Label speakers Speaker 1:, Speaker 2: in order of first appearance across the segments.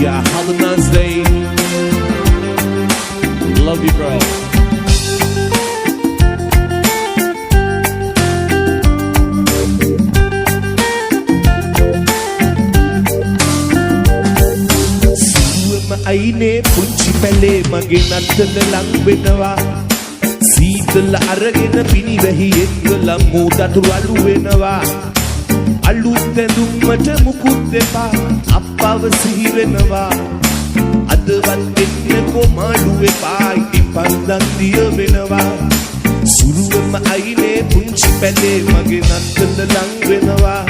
Speaker 1: Yeah, have a nice day. Love you, bro. අයිනේ පුංචි පැලේ මගේ නත්තල ලං වෙනවා සීතල අරගෙන පිණි වැහි එක්කලා මූදතු අලු වෙනවා අලුත් ඇඳුම්මට මුකුත් එපා අප්පව සිහි වෙනවා අදවත් එන්නකෝ මාළු එපා ඉතින් පන්දන් දිය වෙනවා සුරුවම අයිනේ පුංචි පැලේ මගේ නත්තල ලං වෙනවා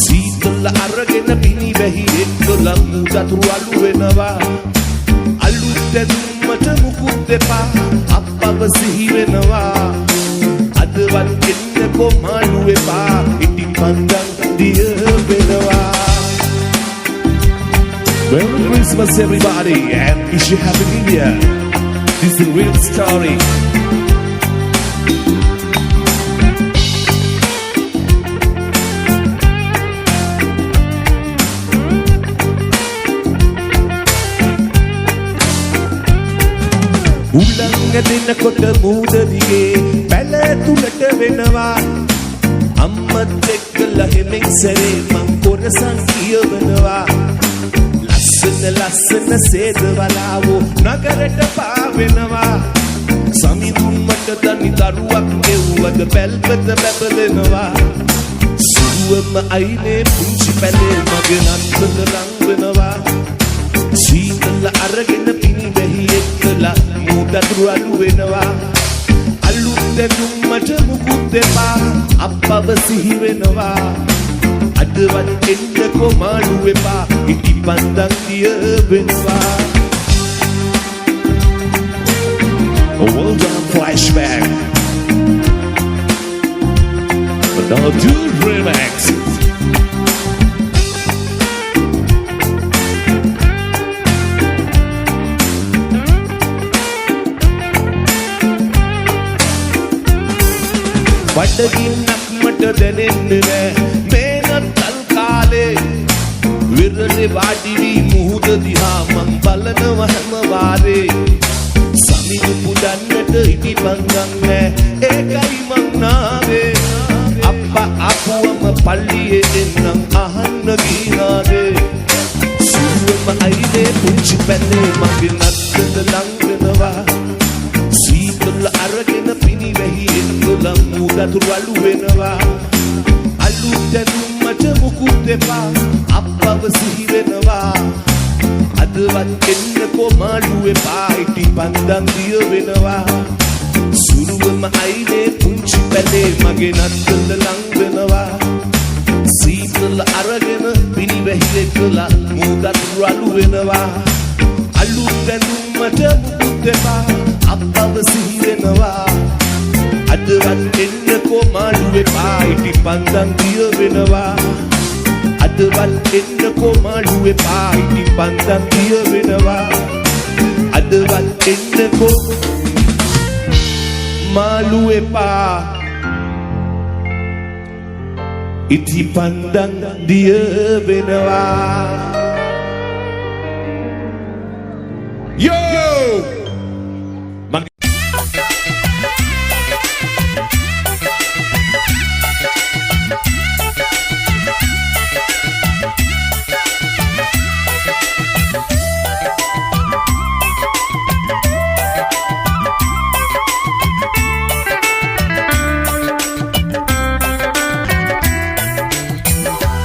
Speaker 1: සීතල අරගෙන පිණි වැහි එක්කලා මූදතු අලු වෙනවා අලුත් ඇඳුම්මට මුකුත් එපා අප්පව සිහි වෙනවා අදවත් එන්නකෝ මාළු එපා ඉතින් පන්දන් දිය වෙනවා Merry Christmas everybody and wish you happy new year. This is a real story. උලං ඇදෙනකොට මූද දිගේ පැල තුලට වෙනවා අම්මත් එක්කලා හිමින් සැරේ මං කොරසන් කියවනවා ලස්සන සේදවලාවෝ නගරට පාවෙනවා සමිඳුන්මට දනි දරුවක් එව්වද පැල්පත බැබලෙනවා සුරුවම අයිනේ පුංචි පැලේ මගේ නත්තල ලං වෙනවා සීතල අරගෙන පිණි වැහි එක්කලා මූදතු අලු වෙනවා අලුත් ඇඳුම්මට මුකුත් එපා අප්පව සිහි වෙනවා අදවත් එන්නකෝ මාළු එපා ඉටි පන්දන් දිය වෙනවා Well done flashback But now do remix බඩගින්නක් මට දැනෙන්නේ නෑ මේ නත්තල් කාලේ විරලේ වාඩි වී මුහුද දිහා මං බලනවා හැම වාරේ සමිඳු පුදන්නට ඉටි පංගන් නෑ ඒකයි මං නාවේ අප්පා ආපුවම පල්ලියේ එන්නම් අහන්න ගිනාදේ සුරුවම අයිනේ පුංචි පැලේ මගේ නත්තල ලං වෙනවා සීතල අරගෙන පිණි වැහි එක්කලා මූදතු අලු වෙනවා අලුත් ඇඳුම්මට මුකුත් එපා අප්පව සිහි වෙනවා අදවත් එන්නකෝ මාළු එපා ඉටි පන්දන් දිය වෙනවා සුරුවම අයිනේ පුංචි පැලේ මගේ නත්තල ලං වෙනවා සීතල අරගෙන පිණි වැහි එක්කලා මූදතු අලු වෙනවා අලුත් ඇඳුම්මට මුකුත් එපා අප්පව සිහි වෙනවා අදවත් එන්නකෝ මාළු එපා ඉටි පන්දන් දිය වෙනවා අදවත් එන්නකෝ මාළු එපා ඉටි පන්දන් දිය වෙනවා අදවත් එන්නකෝ මාළු එපා ඉටි පන්දන් දිය වෙනවා Yo!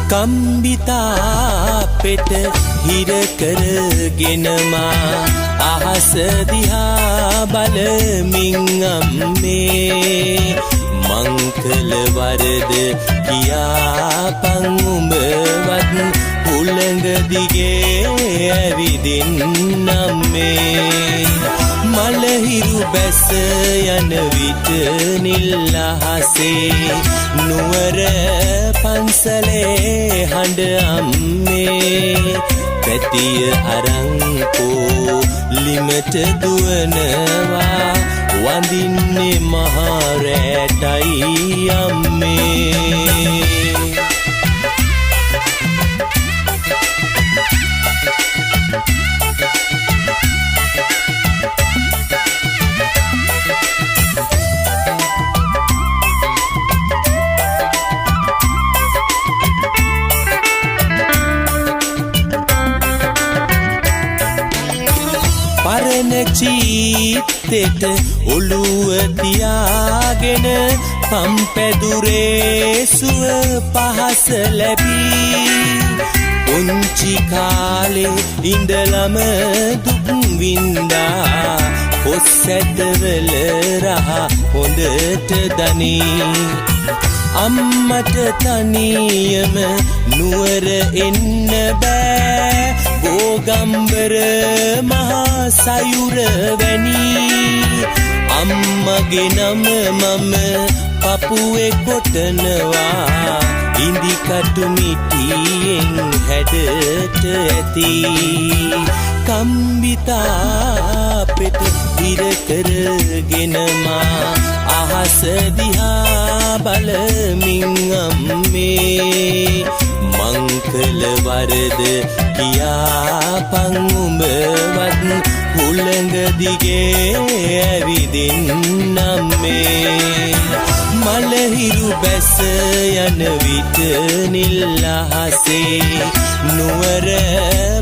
Speaker 2: කම්බිතා පෙට හිර කරගෙනමා අහස දිහා බලමින් අම්මේ මං කළ වරද කියාපන් උඹවත් උළඟ දිගේ ඇවිදින් අම්මේ මලහිරු බැස යන විට නිල් අහසේ නුවර පන්සලේ හඬ අම්මේ පැතිය අරංකෝ ලිමට දුවනවා වඳින්නේ මහරැටයි අම්මේ සැලෙන චීත්තෙට ඔළුව තියාගෙන පම්පැදුරේ සුව පහස ලැබී පුංචි කාලේ ඉඳලම දුක් වින්දා කොස්සැදවල රහ හොඳට දනී අම්මට තනියම නුවර එන්න බෑ බෝගම්බර මහා සයුර වැනි අම්මගේ නම මම පපුවේ කොටනවා ඉන්දිකටු මිටියෙන් හැඩට ඇති කම්බිතා පෙට හිර කරගෙනමා අහස දිහා බලමින් අම්මේ මංකල වරද කියාපන් උඹවත් හුළඟ දිගේ ඇවිදින් අම්මේ මලහිරු බැස යන විට නිල් අහසේ නුවර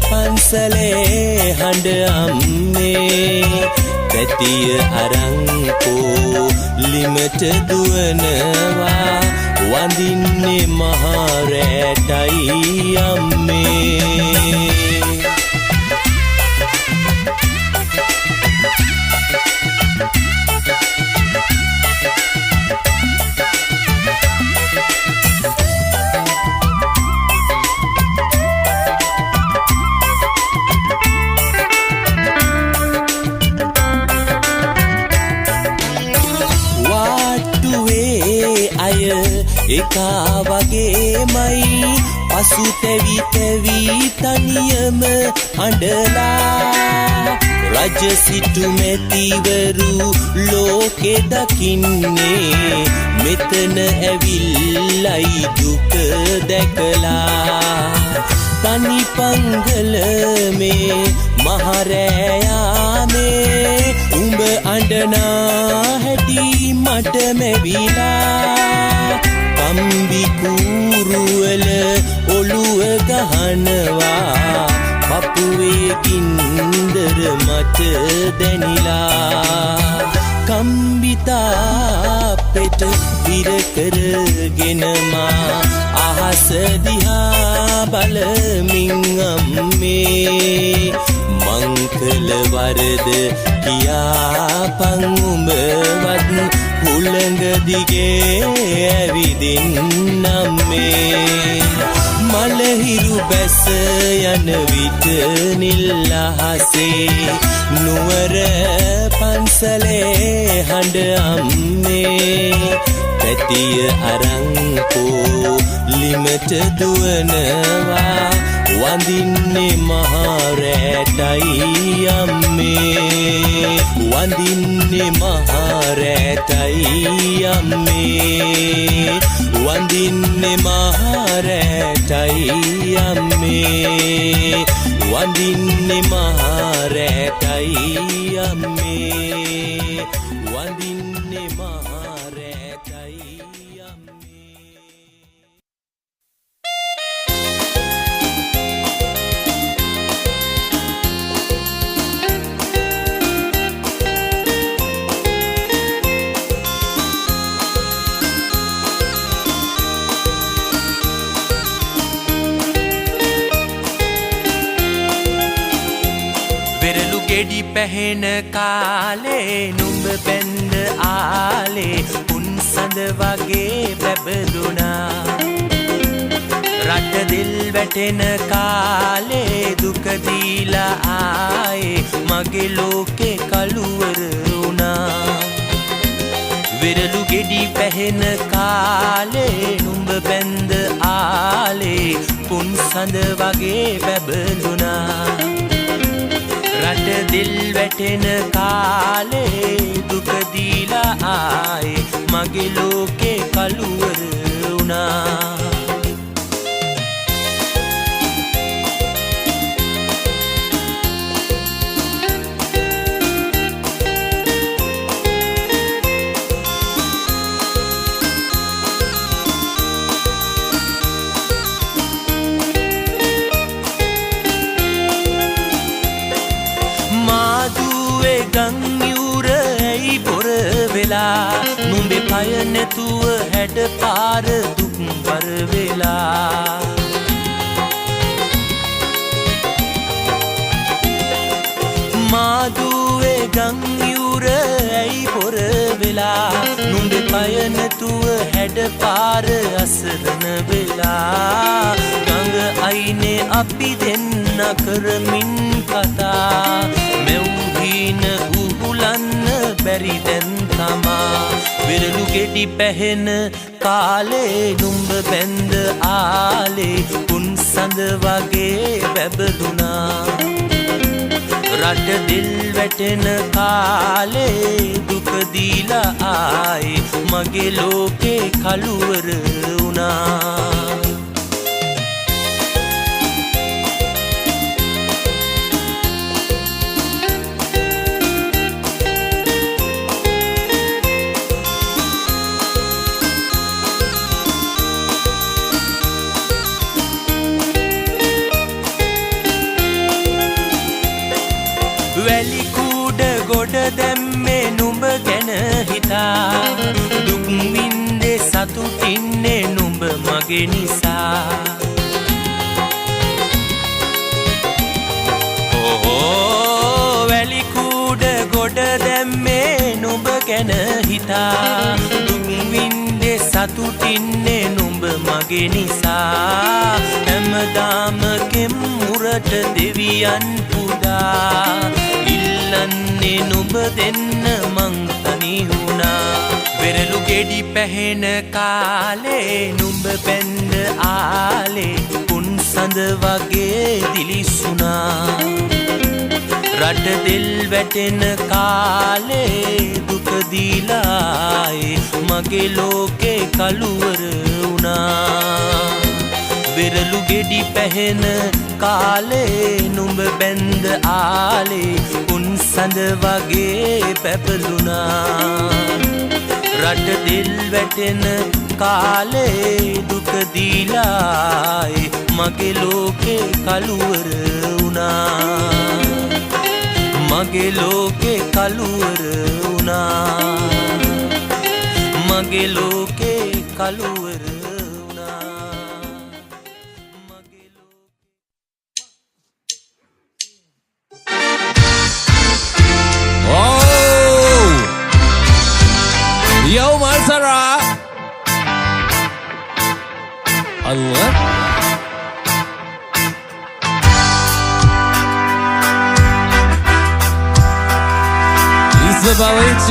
Speaker 2: පන්සලේ හඬ අම්මේ පැතිය අරංකෝ ලිමට දුවනවා වඳින්නේ මහරැටයි අම්මේ එකා වගේමයි පසු තැවි තැවි තනියම අඬලා රජ සිටු මැතිවරු ලෝකෙ දකින්නේ මෙතන ඇවිල්ලයි දුක දැකලා තනි පංගල මේ මහරෑයාමේ උඹ අඬනා හැටි මට මැවිලා කම්බි කූරුවල ඔළුව ගහනවා පපුවේ ගින්දර මට දැනිලා කම්බිතා පෙට හිර කරගෙනමා අහස දිහා බලමින් අම්මේ මංකල වරද කියාපන් උඹවත් හුළඟ දිගේ ඇවිදින් අම්මේ මලහිරු බැස යන විට නිල් අහසේ නුවර පන්සලේ හඬ අම්මේ පැතිය අරංකෝ ලිමට දුවනවා වඳින්නේ මහරැටයි අම්මේ වඳින්නේ මහරැටයි අම්මේ වඳින්නේ මහරැටයි අම්මේ වඳින්නේ මහරැටයි අම්මේ වඳින්නේ මහරැටයි ගෙඩි පැහෙන කාලේ නුඹ බැන්ද ආලේ උන් සඳ වගේ බැබදුනා රට දිල් වැටෙන කාලේ දුක දීලා ආයේ මගේ ලෝකේ කළුවර වුණා විරලු ගෙඩි පැහෙන කාලේ නුඹ බැන්ද ආලේ උන් සඳ වගේ බැබදුනා රට දිල් වැටෙන කාලේ දුක දීලා ආයේ මගේ ලෝකේ කළුවර වුණා පය නැතුව හැඩ පාර දුක් බර වෙලා මාදුවේ ගම් යුර ඇයි පොර වෙලා නුඹේ පය නැතුව හැඩ පාර අසරණ වෙලා ගඟ අයිනේ අපි දෙන්න කරමින් කතා මෙව්හීන උහුලන්න බැරි දැන් තමා විරලු ගෙඩි පැහෙන කාලේ නුඹ බැඳ ආලේ උන් සඳ වගේ වැබදුනා රට දිල් වැටෙන කාලේ දුක දීලා ආයේ මගේ ලෝකේ කළුවර වුණා වැලි කූඩ ගොඩ දැම්මේ නුඹ ගැන හිතා දුක් වින්දේ සතුටින්නේ නුඹ මගේ නිසා වැලි කූඩ ගොඩ දැම්මේ නුඹ ගැන හිතා දුක් වින්දේ සතුටින්නේ නුඹ මගේ නිසා හැමදාම කෙම්මුරට දෙවියන් පුදා ඉල්ලන්නේ නුඹ දෙන්න මං තනි වුණා වෙරළු ගෙඩි පැහෙන කාලේ නුඹ බැඳ ආලේ උන් සඳ වගේ දිලිසුණා රට දිල් වැටෙන කාලේ දුක දීලායේ මගේ ලෝකේ කළුවර වුණා වෙරළු ගෙඩි පැහෙන කාලේ නුඹ බැඳ ආලේ උන් සඳ වගේ පැපලුණා රට දිල් වැටෙන කාලේ දුක දීලායේ මගේ ලෝකේ කළුවර වුණා මගේ ලෝකේ කළුවර වුණා මගේ ලෝකේ කළුවර
Speaker 3: Yo, Marsara! Allah? Isabel H.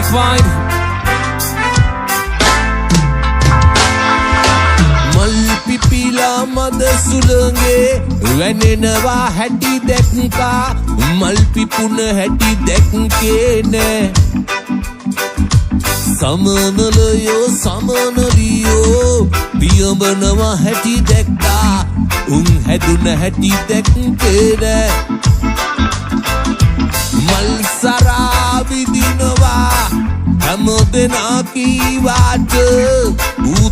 Speaker 3: Mal pipila mad sulange wenenwa hatti dekka mal pipuna hatti dekke ne සමනලයෝ සමනලියෝ පියඹනවා හැටි දැක්කා උන් හැදුන හැටි දැක්කේ මල් සරා විදිනවා හැම දෙනා කීවාට ඌ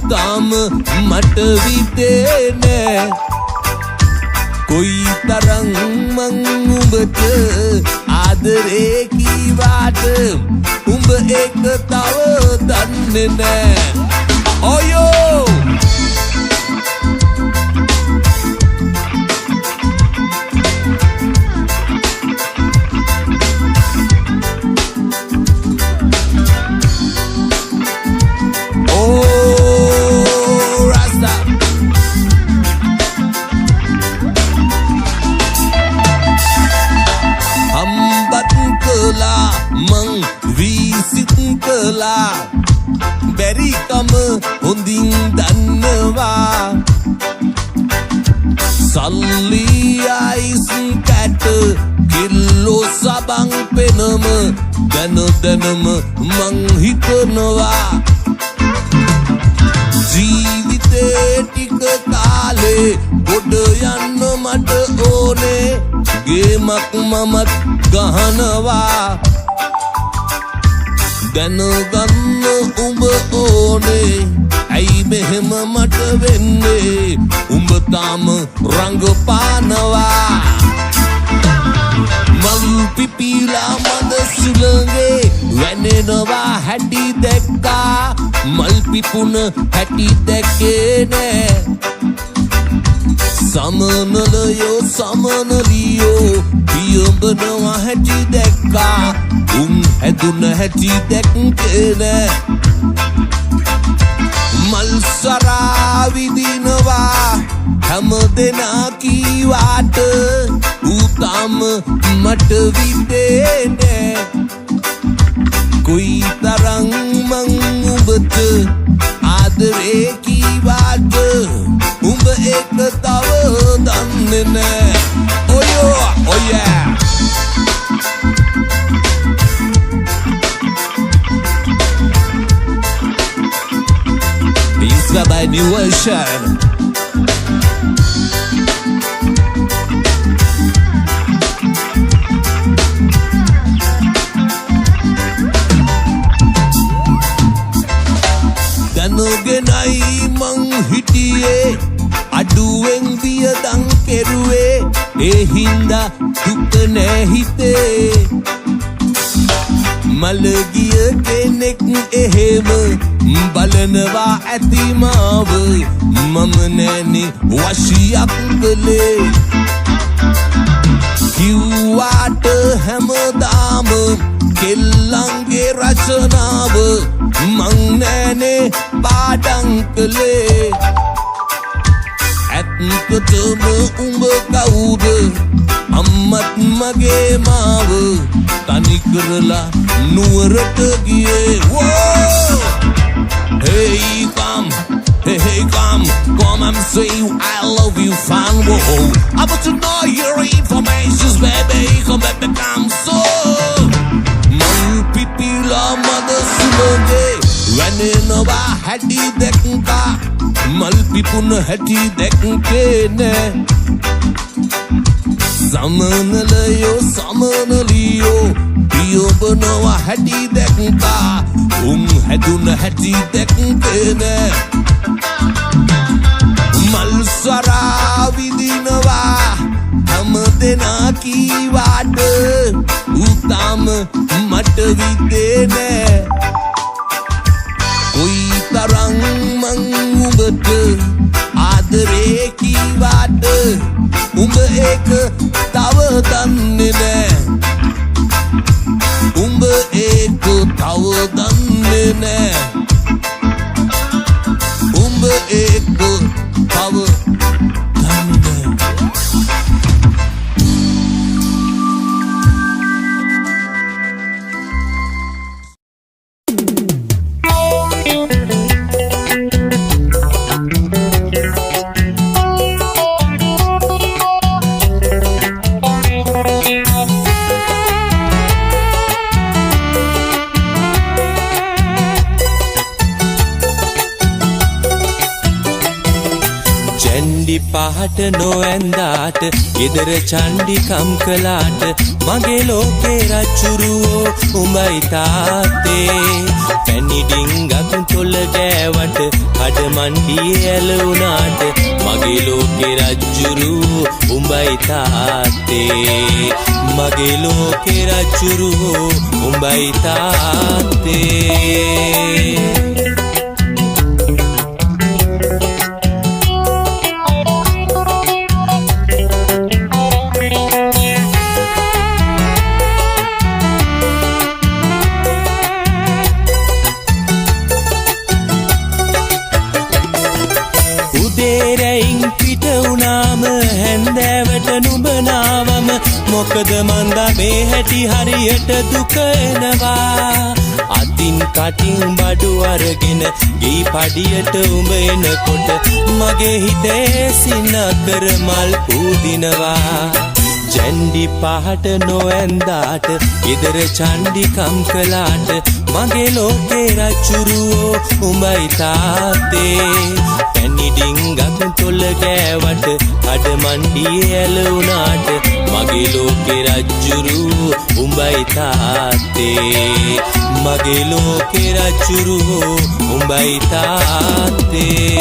Speaker 3: මට විදේ නෑ කොයි තරම් මං උඹට ආදරේ කීවාට උඹ ඒක තව දන්නේ නෑ ඔයෝ බැරිකම හොඳින් දන්නවා සල්ලි අයිස් කැට කිල්ලෝ සබන් පෙනම දැනම මං හිතනවා ජීවිතේ ටික කාලේ ගොඩ යන්න මට ඕනේ ගේමක් මමත් ගහනවා දැනගන්න උඹ ඕනේ ඇයි මෙහෙම මට වෙන්නේ උඹ තාම රංගපානවා මල් පිපිලා මද සුළඟේ වැනෙනවා හැටි දැක්කා මල් පිපුන හැටි දැක්කේ නෑ සමනලයෝ සමනලියෝ පියඹනවා හැටි දැක්කා හැදුන හැටි දැක්කේ නෑ මල් සරා විදිනවා හැම දෙනා කීවාට ඌ මට විදේ නෑ කොයි තරම් මං උඹට ආදරේ කීවාට උඹ ඒක තව දන්නේ නෑ oh yeah Inspired by new version දැනගෙනයි මං හිටියේ අඩුවෙන් වියදම් කෙරුවේ ඒ හින්දා දුක නෑ හිතේ මලගිය කෙනෙක් එහෙම බලනවා ඇති මාව මම නෑනේ වශියක් කළේ කිව්වාට හැමදාම කෙල්ලන්ගේ රචනාව මං නෑනේ පාඩම් කළේ ඇත්තටම උඹ කවුද අම්මත් මගේ මාව තනි කරලා නුවරට ගියේ Hey come and say I love you fine whoa I want to know your informations baby come back come so Man pipila mother sumage Wanenova hadi dekka Mal pipun hadi dekke ne Samanalayo samanaliyo පියඹනවා හැටි දැක්කා හැදුන හැටි දැක්කේ නෑ මල් සරා විදිනවා හැම දෙනා කීවාට ඌ මට විදේ නෑ කොයි තරම් මං උඹට ආදරේ කීවාට උඹ ඒක තව දන්නේ නෑ උඹ ඒක තව දන්නේ නෑ උඹ ඒක තව දන්නේ නෑ
Speaker 2: පහට නොඇන්දාට ගෙදර චණ්ඩිකම් කළාට මගේ ලෝකේ රච්චුරුවෝ උඹයි තාත්තේ පැණිඩිංගක් තොල ගෑවට කඩ මණ්ඩියේ ඇලුනාට මගේ ලෝකේ රච්චුරුවෝ උඹයි තාත්තේ මගේ ලෝකේ රච්චුරුවෝ උඹයි තාත්තේ මොකද මන්දා මේ හැටි හරියට දුක එනවා අතින් කටින් බඩු අරගෙන ගී පඩියට උඹ එනකොට මගේ හිතේ සිනකර මල් පූදිනවා ජැන්ඩි පහට නොඇන්දාට ගෙදර චණ්ඩිකම් කළාට මගේ ලෝකේ රච්චුරුවෝ උඹයි තාත්තේ පැණිඩිංගක් තොල ගෑවට කඩ මණ්ඩියේ ඇලුනාට මගේ ලෝකේ රච්චුරුවෝ උඹයි තාත්තේ මගේ ලෝකේ රච්චුරුවෝ උඹයි තාත්තේ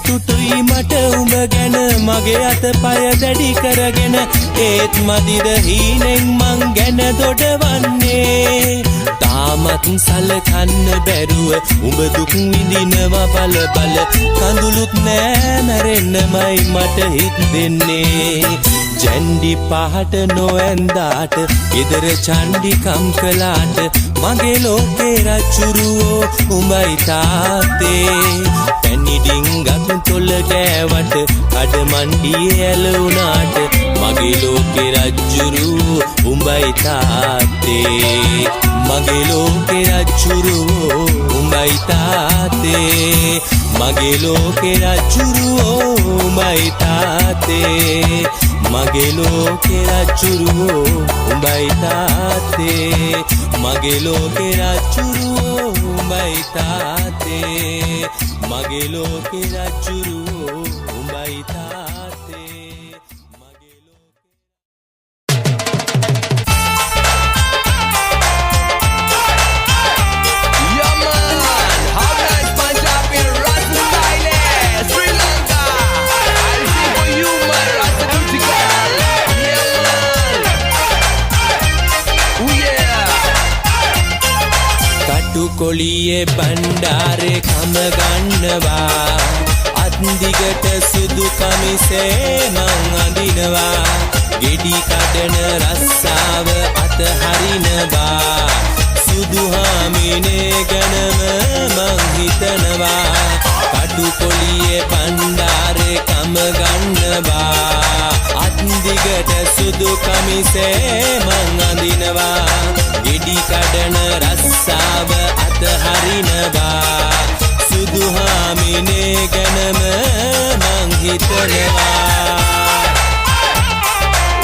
Speaker 2: සතුටුයි මට උඹ ගැන මගේ අතපය දැඩි කරගෙන ඒත් මදිද හීනෙන් මං ගැන දොඩවන්නේ තාමත් සලකන්න බැරුව උඹ දුක් විඳිනවා බල බල කඳුළුත් නෑ මැරෙන්නමයි මට හිත් දෙන්නේ ජැන්ඩි පහට නොඇන්දාට ගෙදර චණ්ඩිකම් කළාට මගේ ලෝකේ රජ්ජුරුවෝ උඹයි තාත්තේ පැණි ඩිංගක් තොල ගෑවට කඩමණ්ඩියේ ඇලුනාට මගේ ලෝකේ රජ්ජුරුවෝ උඹයි තාත්තේ මගේ ලෝකේ රජ්ජුරුවෝ උඹයි තාත්තේ මගේ ලෝකේ රජ්ජුරුවෝ උඹයි තාත්තේ මගේ ලෝකේ රජ්ජුරුවෝ උඹයි තාත්තේ මගේ ලෝකේ රජ්ජුරුවෝ උඹයි තාත්තේ මගේ ලෝකේ රජ්ජුරුවෝ උඹයි තාත්තේ මගේ ලෝකේ
Speaker 4: Yeah man, how nice Punjab in Rasta style, Sri Lanka. I'll sing for you, my Rasta duty girl. Yeah man, ooh yeah.
Speaker 2: කටුකොළියේ බණ්ඩාරේ කම ගන්නවා අත්දිගට සුදු කමිසේ මං අඳිනවා ගෙඩි කඩන රස්සාව අතහරිනවා සුදු හාමිනේ ගැනම මං හිතනවා කටුකොළියේ බණ්ඩාරේ කම ගන්නවා අත්දිගට සුදු කමිසේ මං අඳිනවා ගෙඩි කඩන රස්සාව අතහරිනවා සුදු හාමිනේ ගැනම මං හිතනවා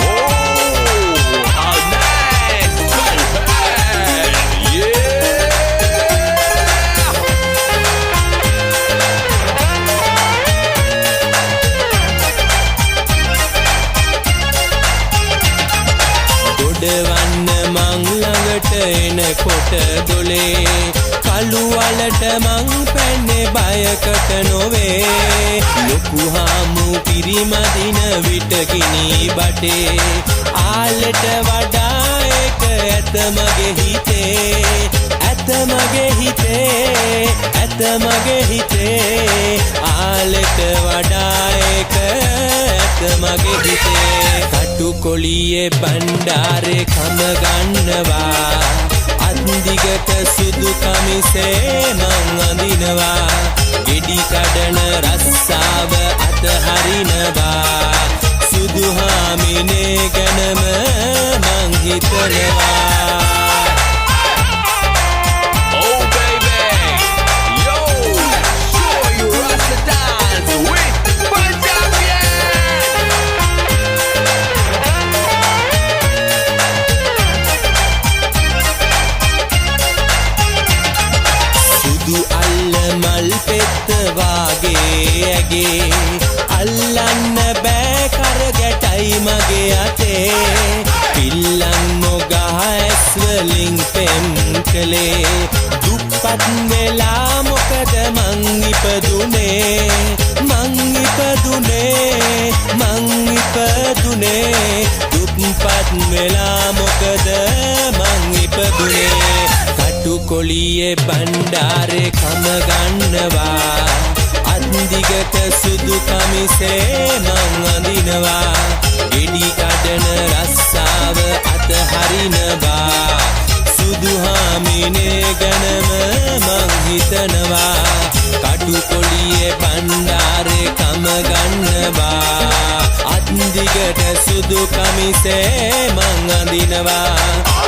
Speaker 4: Oh, how nice Punjab, yeah.
Speaker 2: ගොඩවන්න මං ළඟට එනකොට ගොලේ කළු වලට මං පැන්නේ බයකට නොවේ ලොකු හාමු පිරිමදින විට කිනි බටේ ආලට වඩා එක ඇත මගේ හිතේ ඇත මගේ හිතේ ඇත මගේ හිතේ ආලට වඩා එක ඇත මගේ හිතේ කටුකොළියේ බණ්ඩාරේ කම ගන්නවා අත්දිගට සුදු කමිසේ මං අඳිනවා ගෙඩි කඩන රස්සාව අතහරිනවා සුදු හාමිනේ ගැනම මං හිතනවා
Speaker 4: Oh baby, yo, show you Rasta dance with Punjabian.
Speaker 2: සුදු අල්ල මල් පෙත්ත වාගේ ඇගේ අල්ලන්න බෑ කර ගැටයි මගේ අතේ පිල්ලන් නොගහ ඇස් වලින් පෙම් කළේ දුප්පත් වෙලා මොකද මං ඉපදුනේ මං ඉපදුනේ මං ඉපදුනේ දුප්පත් වෙලා මොකද මං ඉපදුනේ කටුකොළියේ බණ්ඩාරේ කම ගන්නවා අත්දිගට සුදු කමිසේ මං අඳිනවා ගෙඩි කඩන රස්සාව අතහරිනවා සුදු හාමිනේ ගැනම මං හිතනවා කටුකොළියේ බණ්ඩාරේ කම ගන්නවා අත්දිගට සුදු කමිසේ මං අඳිනවා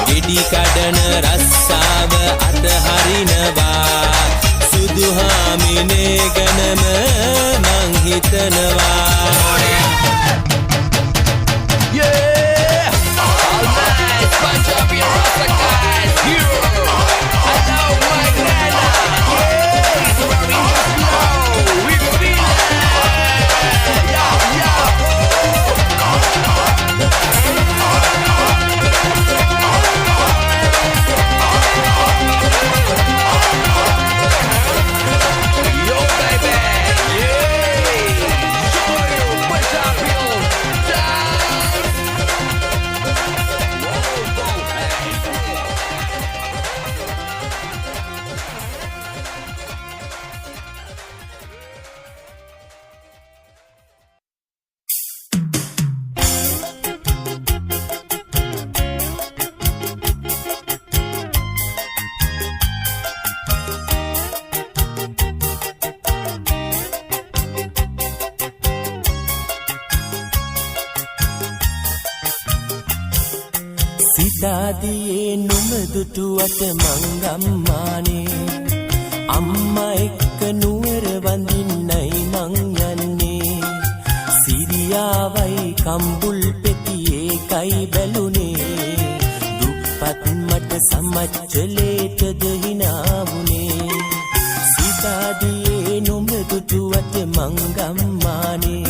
Speaker 2: ගෙඩි කඩන රස්සාව අතහරිනවා සුදු හාමිනේ ගැනම මං හිතනවා
Speaker 4: Yeah, all nice Punjabi Rasta guys here. I love my grana. Yeah, it's very slow. We feel it. Yeah, yeah. Yo baby, yeah.
Speaker 2: සිතාදියේ නුම දුටුවට මංගම්මානේ අම්මා එක්ක නුවර වඳින්නයි මං යන්නේ සිරියාවයි කම්බුල් පෙතියේ කයි බැලුනේ දුප්පත් මට සමච්චලේටද හිනාවුනේ සිතාදියේ නුම දුටුවට මංගම්මානේ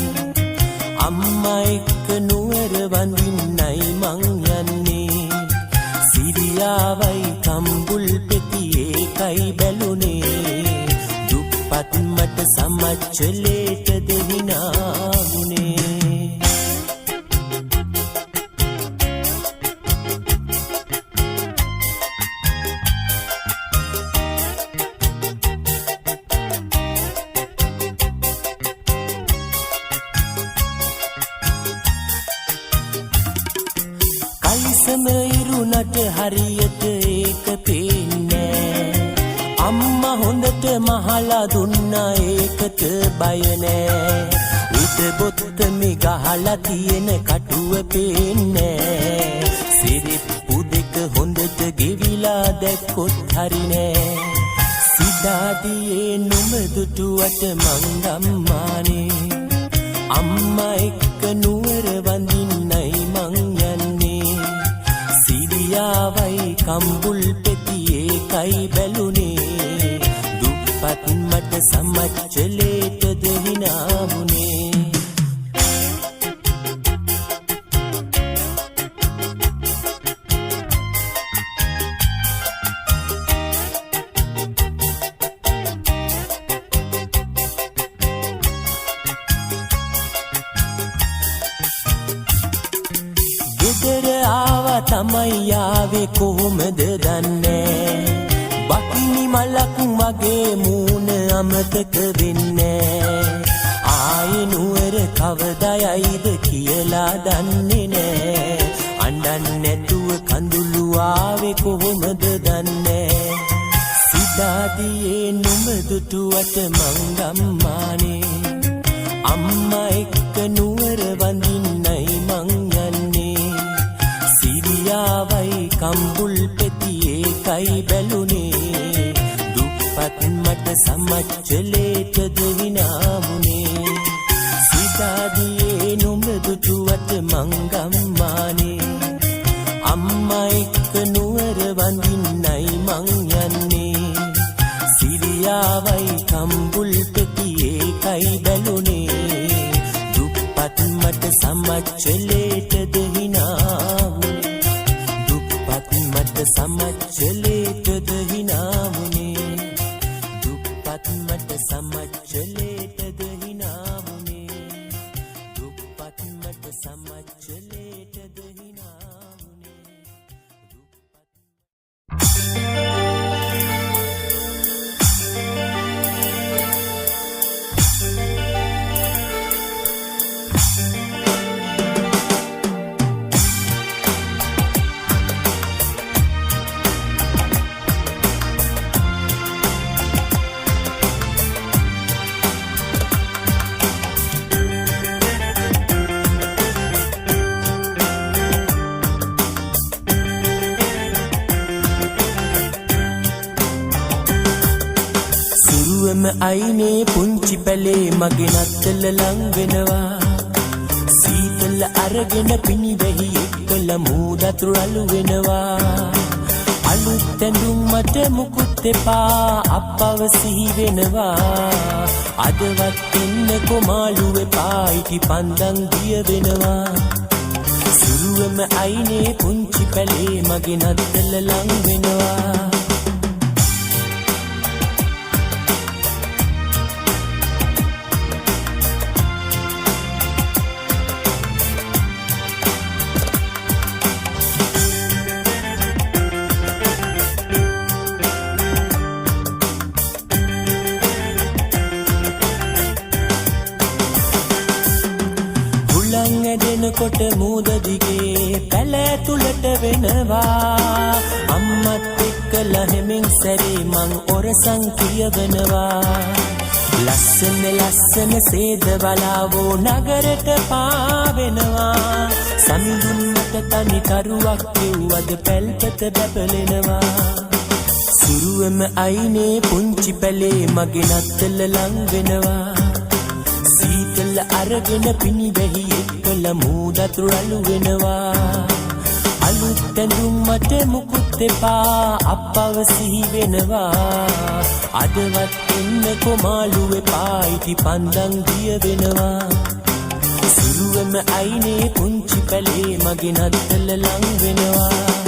Speaker 2: අම්මා එක්ක නුවර වඳින්නයි මං යන්නේ සිරියාවයි කම්බුල් පෙතියේ කයි බැලුනේ දුප්පත් මට සමච්චලේටද හිනාවුනේ ඉරුණට හරියට ඒක පේන්නේ අම්මා හොඳට මහලා දුන්නා ඒකට බය නෑ උඩ බොත්තමේ ගහලා තියෙන කටුව පේන්නේ සිරිප්පු දෙක හොඳට ගෙවිලා දැක්කොත් හරි නෑ සිතාදියේ නුම දුටුවට මංගම්මානේ අම්මා එක්ක නුවර වඳින්නයි මං සිරියාවයි කම්බුල් පෙතියේ කයි බැලුනේ දුප්පත් මට සමච්චලේටද හිනාවුනේ තමයි යාවේ කොහොමද දන්නේ බකිනි මලක් වගේ මූණ අමතක වෙන්නේ ආයේ නුවර කවදායිද කියලා දන්නේ නෑ අඬන්නේ නැතුව කඳුළු ආවේ කොහොමද දන්නේ සිතාදියේ නුම දුටුවට මංගම්මානේ අම්මා එක්ක නුවර වඳින්නයි මං සිරියාවයි කම්බුල් පෙතියේ කයි බැලුනේ දුප්පත් මට සමච්චලේටද හිනාවුනේ සිතාදියේ නුඹ දුටුවට මංගම්මානේ අම්මා එක්ක නුවර වඳින්නයි මං යන්නේ සිරියාවයි කම්බුල් පෙතියේ කයි බැලුනේ දුප්පත් මට සමච්චලේටද හිනාවුනේ මට සමච්චලේටද හිනාවුනේ දුප්පත් මට සමච්චලේටද හිනාවුනේ දුප්පත් මට සමච්චලේටද හිනාවුනේ අයිනේ පුංචි පැලේ මගේ නත්තල ලං වෙනවා සීතල අරගෙන පිණි වෙහි එක්කල මූදතුරු අලු වෙනවා අලුත් ඇඳුම් මට මුකුත් එපා අප්පව සිහි වෙනවා අදවත් එන්නකො මාළු එපා ඉටි පන්දන් දිය වෙනවා සුරුවම අයිනේ පුංචි පැලේ මගේ නත්තල ලං වෙනවා කොට මූද දිගේ පැල තුලට වෙනවා අම්මත් එක්කලා හැමින් සැරේ මං ඔරසන් කියවනවා ලස්සන ලස්සන සේද බලාවෝ නගරට පාවෙනවා සමිඳුන්ට තනි කරුවක් කිව්වද පැල්පත බැබලෙනවා සුරුවම අයිනේ පුංචි පැලේ මගේ නත්තල ලං වෙනවා සීතල අරගෙන පිණි වැහි එක්කල මූදතුරු අලු වෙනවා අලුත් ඇඳුම් මට මුකුත් එපා අප්පව සිහි වෙනවා අදවත් එන්න කොමාලු එපා ඉටි පන්දන් දිය වෙනවා සුරුවම අයිනේ පුංචි පැලේ මගේ නත්තල ලං වෙනවා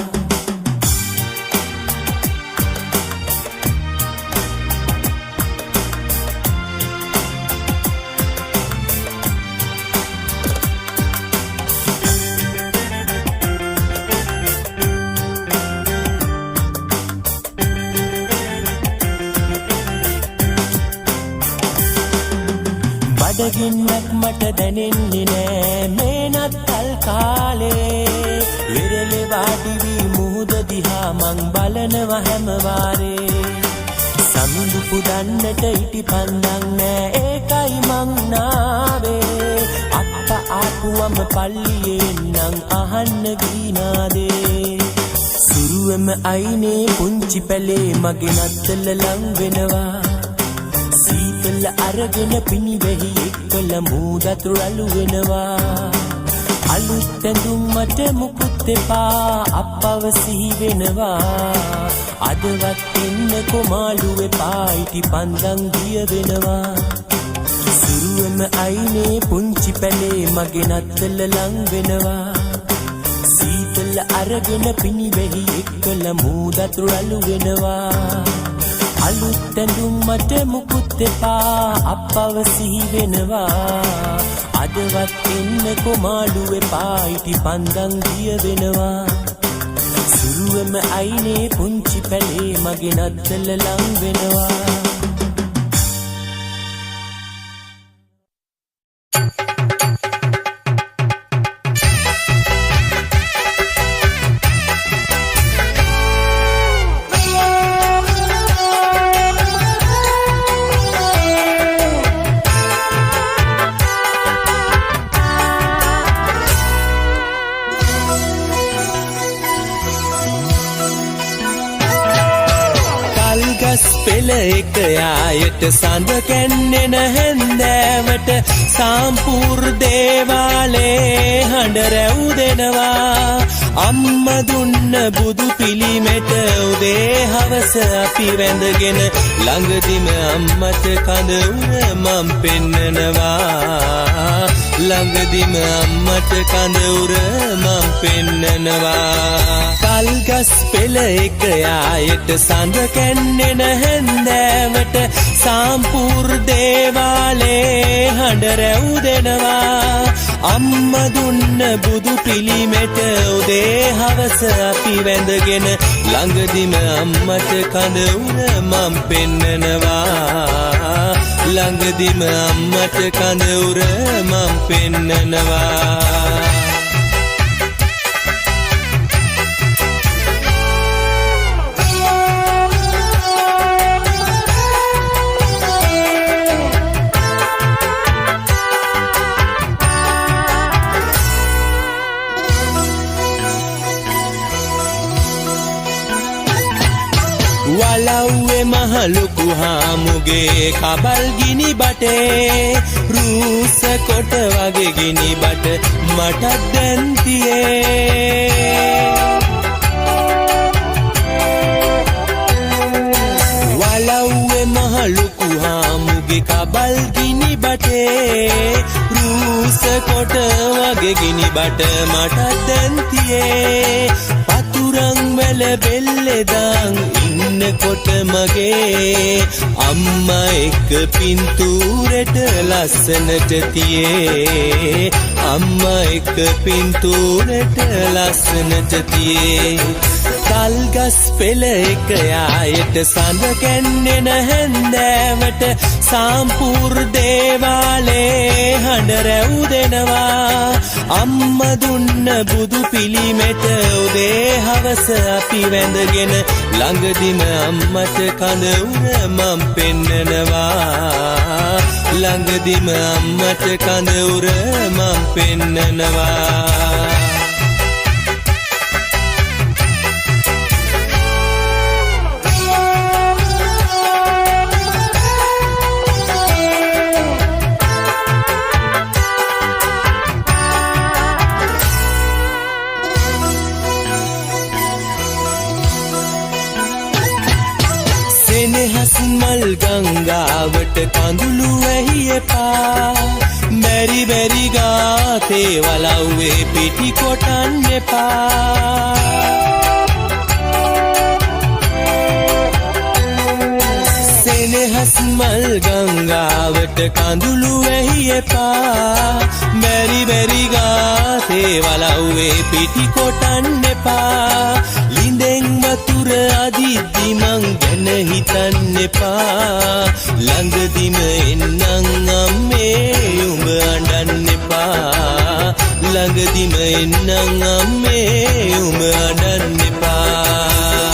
Speaker 2: බඩගින්නක් මට දැනෙන්නේ නෑ මේ නත්තල් කාලේ විරලේ වාඩි වී මුහුද දිහා මං බලනවා හැම වාරේ සමිඳු පුදන්නට ඉටි පන්දන් නෑ ඒකයි මං නාවේ අප්පා ආපුවම පල්ලියේ නම් අහන්න ගීනාදේ සුරුවම අයිනේ පුංචි පැලේ මගේ නත්තල ලං වෙනවා සීතල අරගෙන පිණි වැහි එක්කල මූදතුරු අලු වෙනවා අලුත් ඇඳුම් මට මුකුත් එපා අප්පව සිහි වෙනවා අදවත් එන්න කොමාලු එපා ඉටි පන්දන් දිය වෙනවා සුරුවම අයිනේ පුංචි පැලේ මගේ නත්තල ලං වෙනවා සීතල අරගෙන පිණි වැහි එක්කල මූදතුරු අලු වෙනවා අලුත් ඇඳුම් මට මුකුත් එපා අප්පව සිහි වෙනවා අදවත් එන්න කොමාලු එපා ඉටි පන්දන් දිය වෙනවා සුරුවම අයිනේ පුංචි පැලේ මගේ නත්තල ලං වෙනවා පෙළ එක යායට සඳ කැන්නෙන හැන්දෑවට සාම්පූර් දේවාලේ හඬ රැවුදෙනවා අම්ම දුන්න බුදු පිළිමෙට උදේ හවස අපි වැඳගෙන ළඟදිම අම්මට කඳ උර මම් පෙන්නනවා ළඟදිම අම්මට කඳ උර මම් පෙන්නනවා කල්ගස් පෙළ එක යායට සඳ කැන්නෙන හැන්දෑවට සාම්පූර් දේවාලේ හඬ රැවුදෙනවා අම්ම දුන්න බුදු පිළිමෙට උදේ හවස අපි වැඳගෙන ළඟදිම අම්මට කඳ උර මම් පෙන්නනවා ළඟදිම අම්මට කඳ උර මම් පෙන්නනවා වලව්වේ මහලුකු හාමුගේ කබල් ගිනි බටේ රූස කොට වගේ ගිනි බට මටත් දැන් තියේ වලව්වේ මහලුකු හාමුගේ කබල් ගිනි බටේ රූස කොට වගේ ගිනි බට මටත් දැන් තියේ පතුරන් වල බෙල්ලෙදන් ඉන්නකොට මගේ අම්මා එක්ක පින්තූරෙට ලස්සනට තියේ අම්මා එක්ක පින්තූරෙට ලස්සනට තියේ කල්ගස් පෙළ එක යායට සඳ කැන්නෙන හැන්දෑවට සාම්පූර් දේවාලේ හඬ රැවුදෙනවා අම්මා දුන්න බුදු පිළිමෙට උදේ හවස අපි වැඳගෙන ළඟදිම අම්මට කඳ උර මම් පෙන්නනවා ළඟදිම අම්මට කඳ උර මම් පෙන්නනවා සෙනෙහස් මල් ගංගාවට කඳුළු වැහි එපා බැරි බැරි ගාතේ වලව්වේ පිටි කොටන්න එපා සෙනෙහස් මල් ගංගාවට කඳුළු වැහි එපා බැරි බැරි ගාතේ වලව්වේ පිටි කොටන්න එපා ලිඳෙන් වතුර අදිද්දි මං ගැන හිතන්න එපා ළඟදිම එන්නම් අම්මේ උඹ අඬන්න එපා ළඟදිම එන්නම් අම්මේ උඹ අඬන්න එපා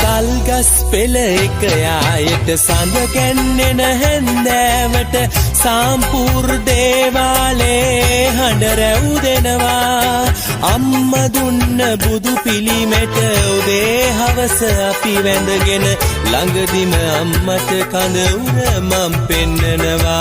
Speaker 2: කල්ගස් පෙළ එක යායට සඳ කැන්නෙන හැන්දෑවට සාම්පූර් දේවාලේ හඬ රැවුදෙනවා අම්මා දුන්න බුදු පිළිමෙට උදේ හවස අපි වැඳගෙන ළඟදිම අම්මට කඳ උර මම් පෙන්නනවා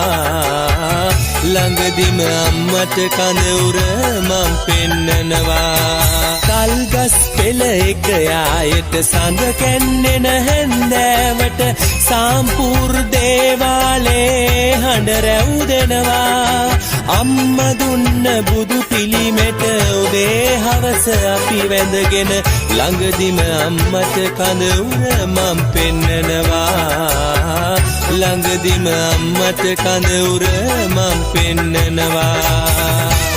Speaker 2: ළඟදිම අම්මට කඳ උර මම් පෙන්නනවා කල්ගස් පෙළ එක යායට සඳ කැන්නෙන හැන්දෑවට සාම්පූර් දේවාලේ හඬ රැවුදෙනවා අම්මා දුන්න බුදු පිළිමෙට උදේ හවස අපි වැඳගෙන ළඟදිම අම්මට කඳ උර මම් පෙන්නනවා ළඟදිම අම්මට කඳ උර මම් පෙන්නනවා